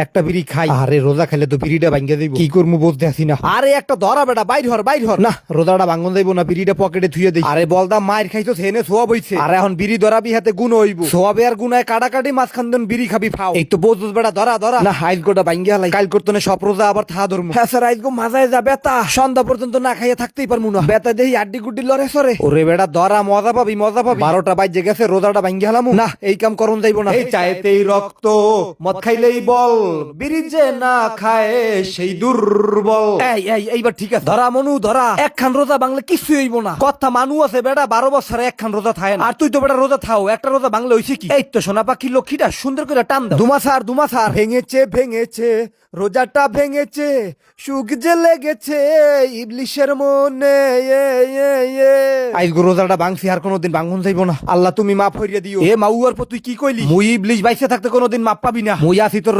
একটা বিড়ি খাই। আরে রোজা খেলে তো বিড়িটা ভাঙ্গে যাইব, কি করবো বুঝতে আসি না। আরে একটা ধরা বেটা, বাইর হর বাইর হর। না রোজাটা ভাঙ্গন যাইব না, বিড়িটা পকেটে থুয়ে দেই। আরে বলদা মায়ের খাইতো সেনে সোয়াব হইছে, আর এখন বিড়ি ধরাবি হাতে গুণ হইব। সোয়াবে আর গুনায় কাটাকাটি মাঝখান দিন বিড়ি খাবি ফাও। এই তো বোঝ বেটা, ধরা ধরা। না আইজ গোটা ভাঙ্গিয়া লাই, কাল করতে সব রোজা আবার থা ধরমু। হ্যাঁ স্যার আইজ গো মাজায় যা বেতা, সন্ধ্যা পর্যন্ত না খাইয়া থাকতেই পারমু না। বেতা দেই আড্ডি গুড্ডি লড়ে সরে। ওরে বেটা ধরা, মজা পাবি মজা পাবি। 12টা বাজে গেছে, রোজাটা ভাঙ্গিয়া হালামু না, এই কাম করন যাইব না। এই চাইতেই রক্ত, মদ খাইলেই বল, বিড়ি যে না খায় সেই দুর্বল। এইবার ঠিক আছে, ধরা মনু ধরা। একখান রোজা বাংলা কিছু হইব না। কথা মানু আছে বেটা, 12 বছরে একখান রোজা থায় না। আর তুই তো বেটা রোজা থাও, একটা রোজা বাংলা হইছে কি? এই তো সোনা পাখি লক্ষ্মীটা সুন্দর করে টান দাও। দুমাসার ভেঙেছে ভেঙেছে, রোজাটা ভেঙেছে, সুখ যে লেগেছে ইবলিশের মনে। আইগো রোজাটা ভাঙছি, আর কোনোদিন ভাঙন যাইব না। আল্লাহ তুমি মাফ হইয়া দিও। এ মাউয়ার পর তুই কি কইলি? মুই ইবলিশ বাইসে থাকতে কোনোদিন মাপ পাবি না। মুই আছি তোর